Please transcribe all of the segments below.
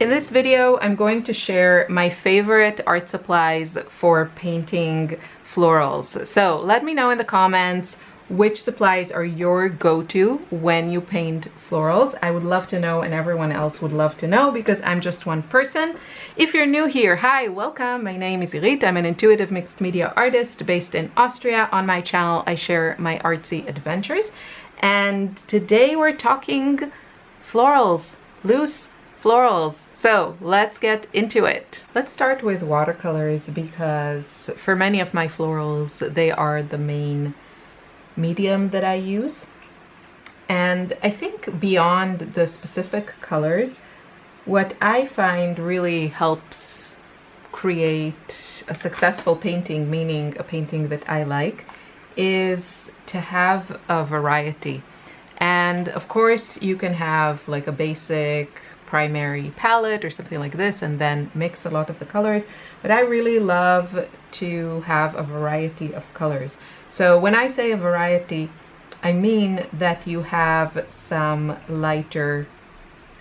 In this video, I'm going to share my favorite art supplies for painting florals. So let me know in the comments which supplies are your go-to when you paint florals. I would love to know, and everyone else would love to know, because I'm just one person. If you're new here, hi, welcome. My name is Irit. I'm an intuitive mixed media artist based in Austria. On my channel, I share my artsy adventures. And today we're talking florals, loose florals. So let's get into it. Let's start with watercolors, because for many of my florals, they are the main medium that I use. And I think beyond the specific colors, what I find really helps create a successful painting, meaning a painting that I like, is to have a variety. And of course you can have like a basic primary palette or something like this and then mix a lot of the colors, but I really love to have a variety of colors. So when I say a variety, I mean that you have some lighter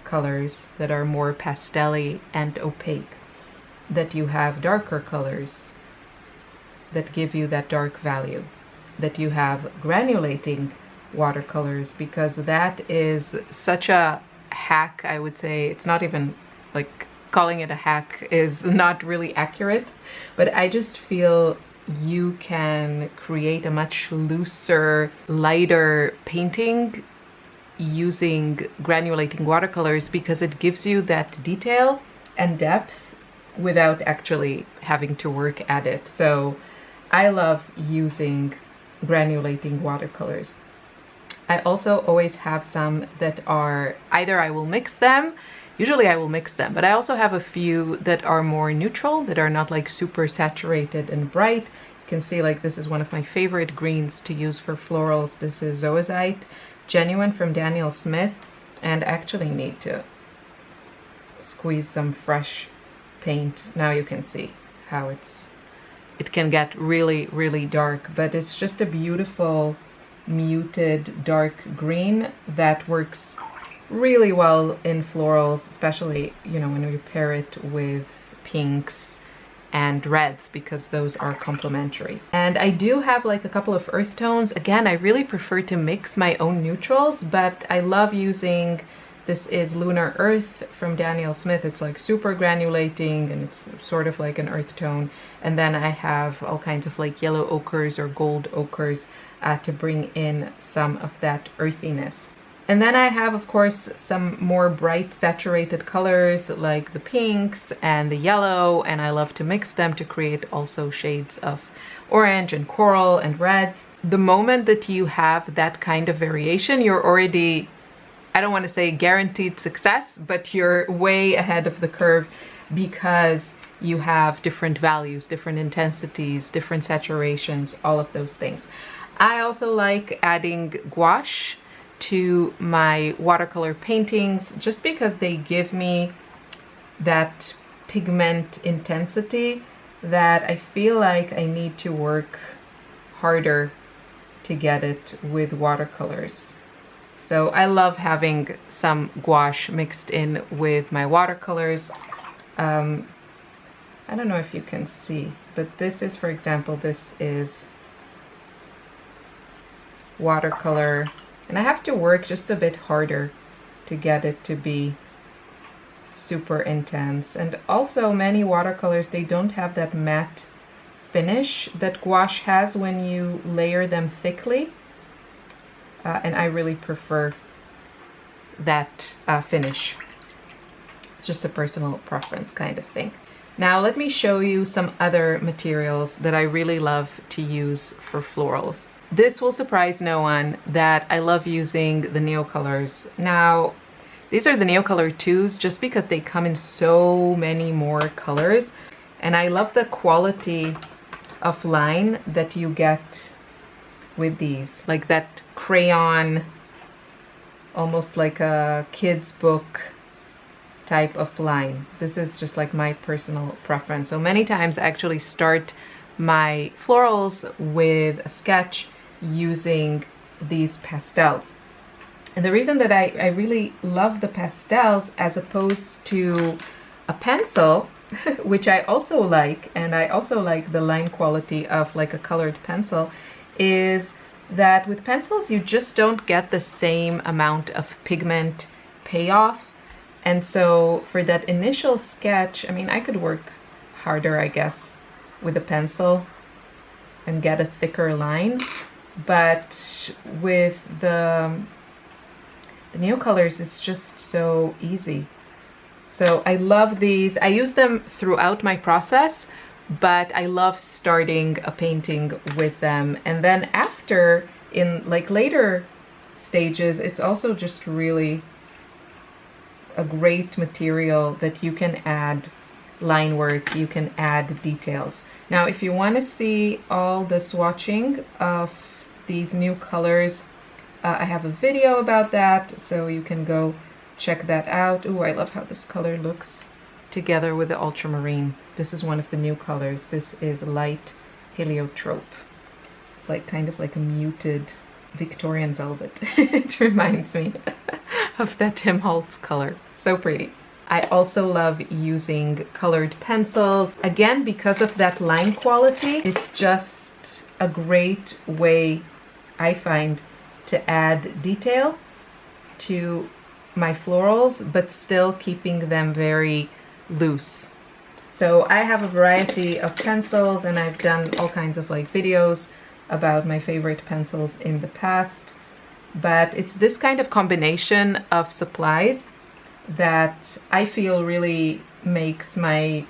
colors that are more pastel-y and opaque, that you have darker colors that give you that dark value, that you have granulating watercolors, because that is such a hack. I would say it's not even like, calling it a hack is not really accurate, but I just feel you can create a much looser, lighter painting using granulating watercolors, because it gives you that detail and depth without actually having to work at it. So I love using granulating watercolors. I also always have some that are either I will mix them, usually I will mix them, but I also have a few that are more neutral, that are not like super saturated and bright. You can see like this is one of my favorite greens to use for florals. This is Zoazite Genuine from Daniel Smith, and I actually need to squeeze some fresh paint. Now you can see how it can get really, really dark, but it's just a beautiful muted dark green that works really well in florals, especially, you know, when you pair it with pinks and reds, because those are complementary. And I do have like a couple of earth tones. Again, I really prefer to mix my own neutrals, but I love using, this is Lunar Earth from Daniel Smith. It's like super granulating and it's sort of like an earth tone. And then I have all kinds of like yellow ochres or gold ochres to bring in some of that earthiness. And then I have, of course, some more bright saturated colors like the pinks and the yellow, and I love to mix them to create also shades of orange and coral and reds. The moment that you have that kind of variation, you're already, I don't want to say guaranteed success, but you're way ahead of the curve, because you have different values, different intensities, different saturations, all of those things. I also like adding gouache to my watercolor paintings, just because they give me that pigment intensity that I feel like I need to work harder to get it with watercolors. So I love having some gouache mixed in with my watercolors. I don't know if you can see, but this is, for example, this is watercolor, and I have to work just a bit harder to get it to be super intense. And also many watercolors, they don't have that matte finish that gouache has when you layer them thickly, and I really prefer that finish. It's just a personal preference kind of thing. Now let me show you some other materials that I really love to use for florals. This will surprise no one that I love using the Neocolors. Now, these are the Neocolor 2s just because they come in so many more colors, and I love the quality of line that you get with these. Like that crayon, almost like a kid's book type of line. This is just like my personal preference. So many times I actually start my florals with a sketch using these pastels. And the reason that I really love the pastels as opposed to A pencil, which I also like, and I also like the line quality of like a colored pencil, is that with pencils you just don't get the same amount of pigment payoff. And so for that initial sketch, I mean, I could work harder, I guess, with a pencil and get a thicker line, but with the Neocolors, it's just so easy. So I love these. I use them throughout my process, but I love starting a painting with them. And then after, in like later stages, it's also just really a great material that you can add line work, you can add details. Now, if you want to see all the swatching of these new colors, I have a video about that, so you can go check that out. Oh, I love how this color looks together with the ultramarine. This is one of the new colors. This is light heliotrope. It's like kind of like a muted Victorian velvet. It reminds me of that Tim Holtz color. So pretty. I also love using colored pencils. Again, because of that line quality, it's just a great way, I find, to add detail to my florals, but still keeping them very loose. So I have a variety of pencils, and I've done all kinds of like videos about my favorite pencils in the past, but it's this kind of combination of supplies that I feel really makes my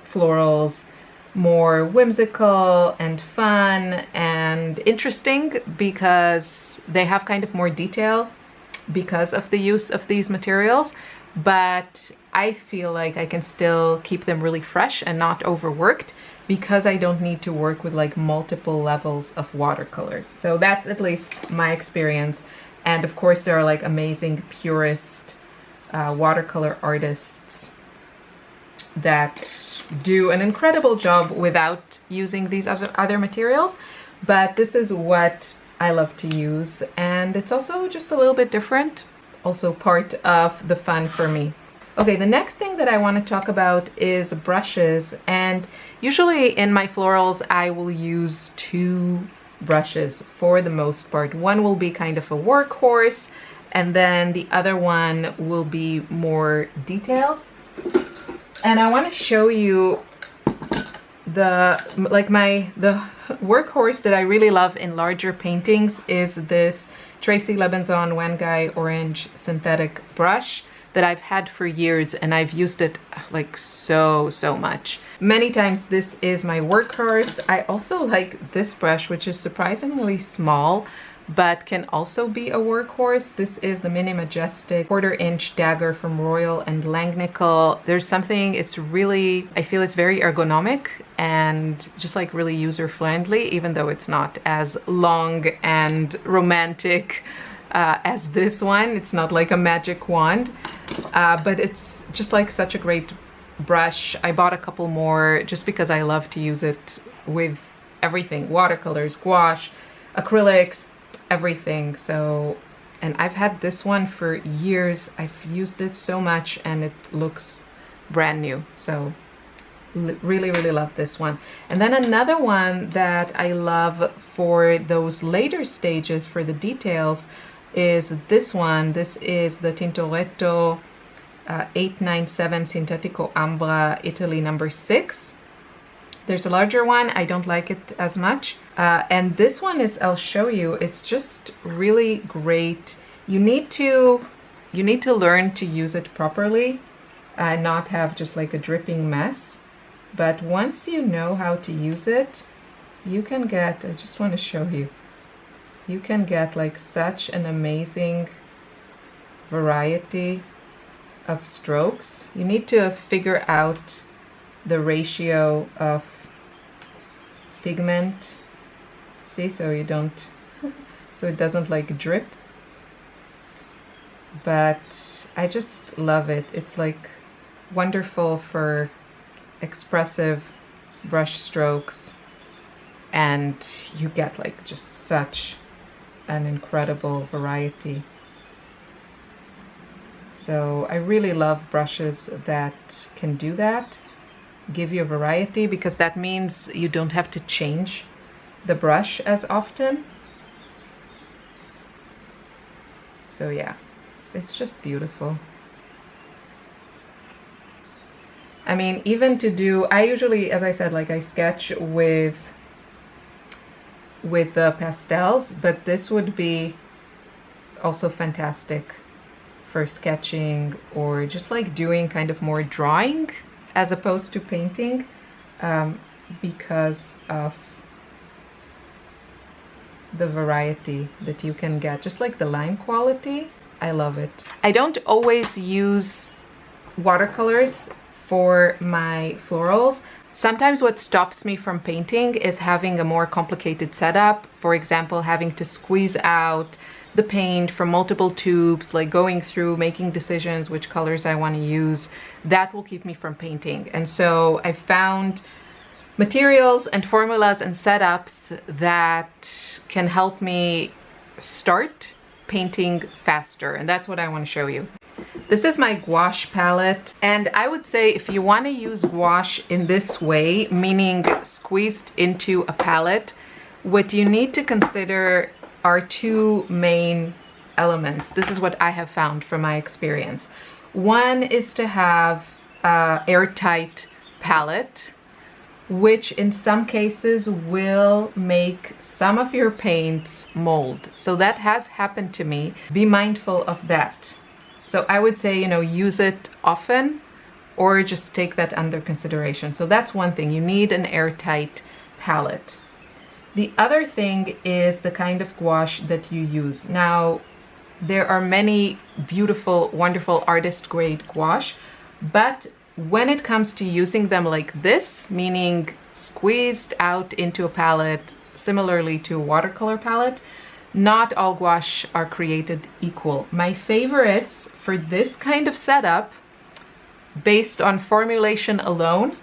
florals more whimsical and fun and interesting, because they have kind of more detail because of the use of these materials, but I feel like I can still keep them really fresh and not overworked, because I don't need to work with like multiple levels of watercolors. So that's at least my experience. And of course there are like amazing purist watercolor artists that do an incredible job without using these other materials, but this is what I love to use, and it's also just a little bit different, also part of the fun for me. Okay, the next thing that I want to talk about is brushes, and usually in my florals I will use two brushes for the most part. One will be kind of a workhorse, and then the other one will be more detailed. And I want to show you the workhorse that I really love in larger paintings is this Tracy Lebenson Wangai Orange synthetic brush that I've had for years, and I've used it like so much. Many times this is my workhorse. I also like this brush, which is surprisingly small, but can also be a workhorse. This is the Mini Majestic 1/4 inch dagger from Royal and Langnickel. There's something, it's really, I feel it's very ergonomic and just like really user friendly, even though it's not as long and romantic as this one. It's not like a magic wand, but it's just like such a great brush. I bought a couple more just because I love to use it with everything: watercolors, gouache, acrylics, everything. So, and I've had this one for years. I've used it so much and it looks brand new. So really love this one. And then another one that I love for those later stages for the details is this one. This is the Tintoretto 897 Sintetico Ambra Italy number 6. There's a larger one. I don't like it as much. And this one is, I'll show you, it's just really great. You need to learn to use it properly and not have just like a dripping mess. But once you know how to use it, you can get, I just want to show you, you can get like such an amazing variety of strokes. You need to figure out the ratio of pigment, see, so you don't, so it doesn't like drip. But I just love it. It's like wonderful for expressive brush strokes, and you get like just such an incredible variety. So I really love brushes that can do that, give you a variety, because that means you don't have to change the brush as often. So yeah, it's just beautiful. I mean, even to do, I usually, as I said, like I sketch with the pastels, but this would be also fantastic for sketching or just like doing kind of more drawing as opposed to painting, because of the variety that you can get, just like the line quality. I love it. I don't always use watercolors for my florals. Sometimes what stops me from painting is having a more complicated setup. For example, having to squeeze out the paint from multiple tubes, like going through, making decisions which colors I want to use. That will keep me from painting. And so I found materials and formulas and setups that can help me start painting faster. And that's what I want to show you. This is my gouache palette, and I would say if you want to use gouache in this way, meaning squeezed into a palette, what you need to consider are two main elements. This is what I have found from my experience. One is to have an airtight palette, which in some cases will make some of your paints mold. So that has happened to me. Be mindful of that. So I would say, you know, use it often or just take that under consideration. So that's one thing. You need an airtight palette. The other thing is the kind of gouache that you use. Now, there are many beautiful, wonderful artist grade gouache, but when it comes to using them like this, meaning squeezed out into a palette, similarly to a watercolor palette, not all gouache are created equal. My favorites for this kind of setup, based on formulation alone,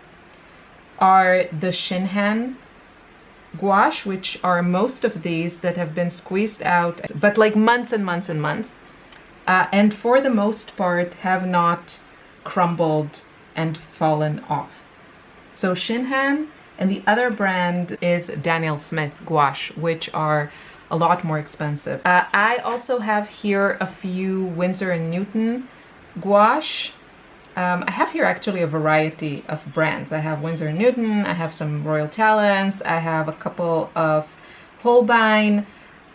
are the Shinhan gouache, which are most of these that have been squeezed out, but like months and months and months, and for the most part have not crumbled and fallen off. So Shinhan, and the other brand is Daniel Smith gouache, which are a lot more expensive. I also have here a few Winsor & Newton gouache. I have here actually a variety of brands. I have Winsor & Newton, I have some Royal Talents, I have a couple of Holbein.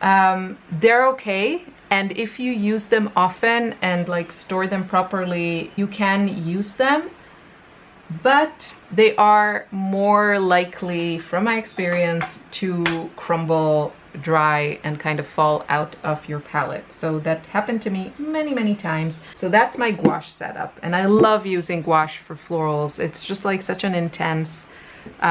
They're okay, and if you use them often and like store them properly, you can use them, but they are more likely, from my experience, to crumble, dry, and kind of fall out of your palette. So that happened to me many times. So that's my gouache setup, and I love using gouache for florals. It's just like such an intense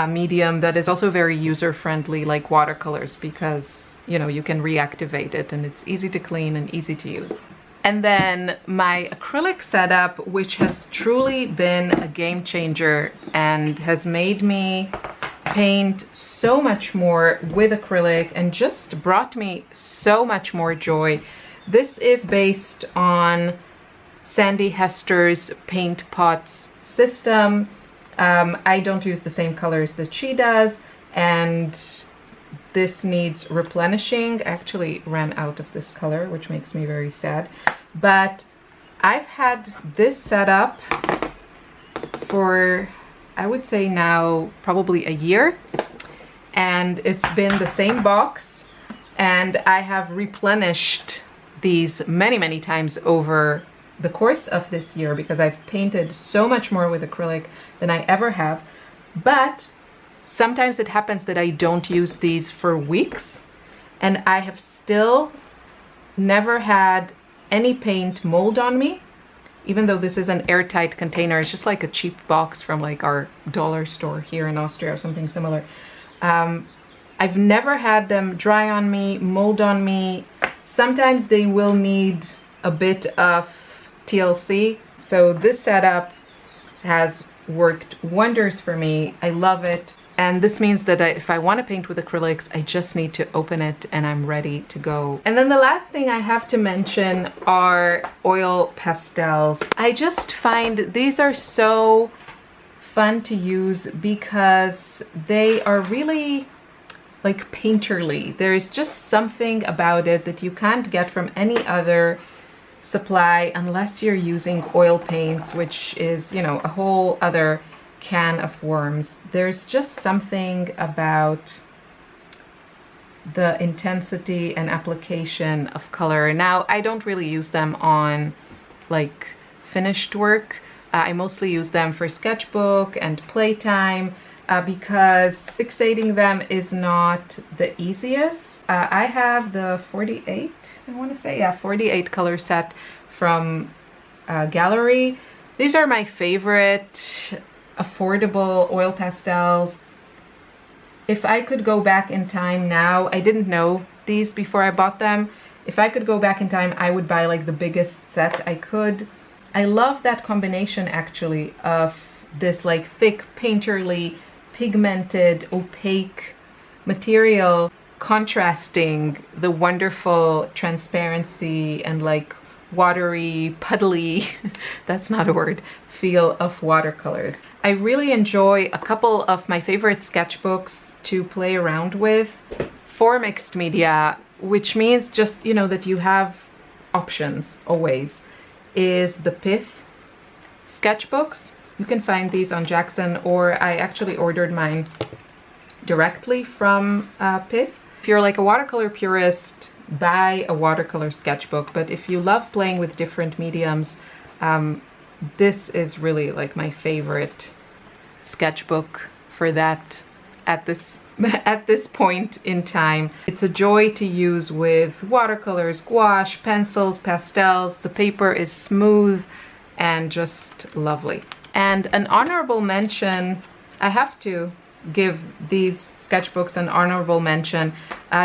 medium that is also very user-friendly, like watercolors, because you know you can reactivate it and it's easy to clean and easy to use. And then my acrylic setup, which has truly been a game changer and has made me paint so much more with acrylic and just brought me so much more joy. This is based on Sandy Hester's Paint Pots system. I don't use the same colors that she does, and this needs replenishing. I actually ran out of this color, which makes me very sad. But I've had this setup for, I would say now, probably a year. And it's been the same box. And I have replenished these many times over the course of this year because I've painted so much more with acrylic than I ever have. But sometimes it happens that I don't use these for weeks, and I have still never had any paint mold on me, even though this is an airtight container. It's just like a cheap box from like our dollar store here in Austria or something similar. I've never had them dry on me, mold on me. Sometimes they will need a bit of TLC. So this setup has worked wonders for me. I love it. And this means that if I want to paint with acrylics, I just need to open it and I'm ready to go. And then the last thing I have to mention are oil pastels. I just find these are so fun to use because they are really like painterly. There's just something about it that you can't get from any other supply unless you're using oil paints, which is, you know, a whole other can of worms. There's just something about the intensity and application of color. Now, I don't really use them on like finished work. I mostly use them for sketchbook and playtime because fixating them is not the easiest. I have the 48, I want to say, yeah, 48 color set from Gallery. These are my favorite affordable oil pastels. If I could go back in time now, I didn't know these before I bought them. If I could go back in time, I would buy like the biggest set I could. I love that combination actually of this like thick, painterly, pigmented, opaque material contrasting the wonderful transparency and like watery, puddly, that's not a word, feel of watercolors. I really enjoy a couple of my favorite sketchbooks to play around with for mixed media, which means just, you know, that you have options always, is the Pith sketchbooks. You can find these on Jackson, or I actually ordered mine directly from Pith. If you're like a watercolor purist, buy a watercolor sketchbook, but if you love playing with different mediums, this is really like my favorite sketchbook for that at this point in time. It's a joy to use with watercolors, gouache, pencils, pastels. The paper is smooth and just lovely. And an honorable mention, I have to give these sketchbooks an honorable mention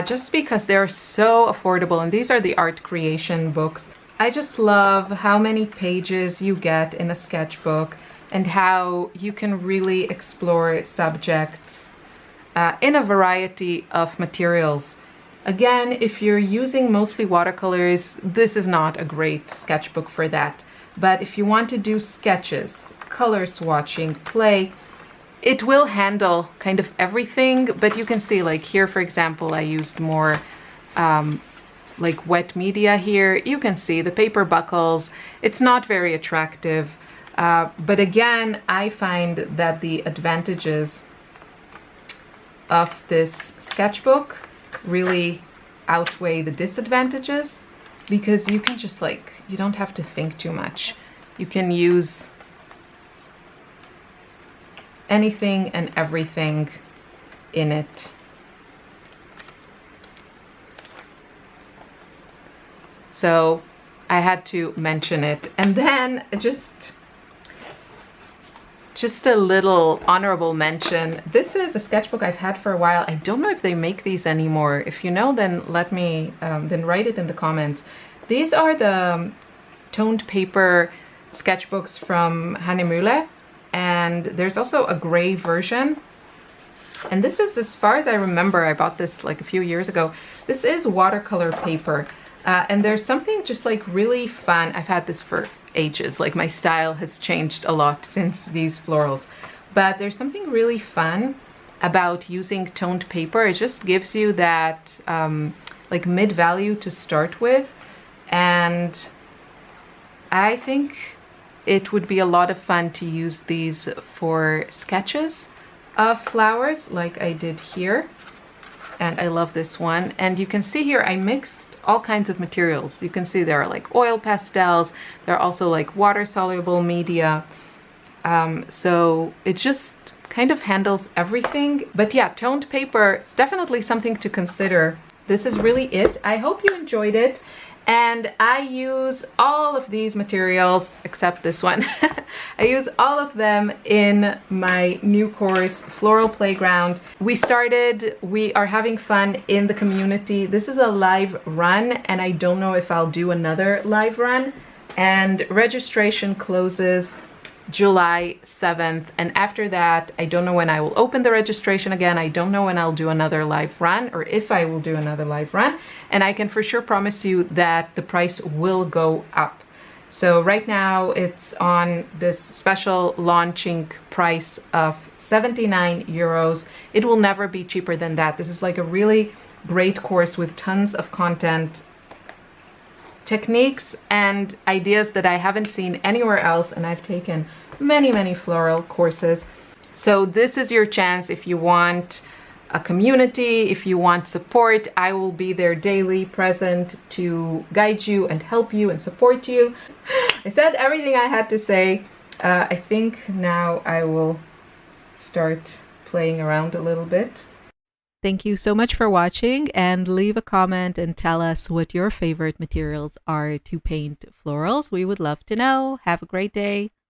just because they're so affordable, and these are the art creation books. I just love how many pages you get in a sketchbook and how you can really explore subjects in a variety of materials. Again, if you're using mostly watercolors, this is not a great sketchbook for that. But if you want to do sketches, color swatching, play, it will handle kind of everything. But you can see, like here, for example, I used more like wet media here. You can see the paper buckles. It's not very attractive. But again, I find that the advantages of this sketchbook really outweigh the disadvantages, because you can just like, you don't have to think too much. You can use anything and everything in it. So I had to mention it. And then just a little honorable mention. This is a sketchbook I've had for a while. I don't know if they make these anymore. If you know, then let me, then write it in the comments. These are the toned paper sketchbooks from Hanemühle, and there's also a gray version. And this is, as far as I remember, I bought this like a few years ago. This is watercolor paper. And there's something just like really fun. I've had this for ages. Like my style has changed a lot since these florals. But there's something really fun about using toned paper. It just gives you that like mid-value to start with. And I think it would be a lot of fun to use these for sketches of flowers like I did here. And I love this one. And you can see here I mixed all kinds of materials. You can see there are like oil pastels. There are also like water-soluble media. So it just kind of handles everything. But yeah, toned paper, it's definitely something to consider. This is really it. I hope you enjoyed it. And I use all of these materials, except this one. I use all of them in my new course, Floral Playground. We are having fun in the community. This is a live run, and I don't know if I'll do another live run. And registration closes July 7th. And after that, I don't know when I will open the registration again. I don't know when I'll do another live run, or if I will do another live run. And I can for sure promise you that the price will go up. So right now it's on this special launching price of 79 euros. It will never be cheaper than that. This is like a really great course with tons of content, techniques and ideas that I haven't seen anywhere else, and I've taken many floral courses. So this is your chance. If you want a community, if you want support, I will be there daily, present to guide you and help you and support you. I said everything I had to say. I think now I will start playing around a little bit. Thank you so much for watching, and leave a comment and tell us what your favorite materials are to paint florals. We would love to know. Have a great day.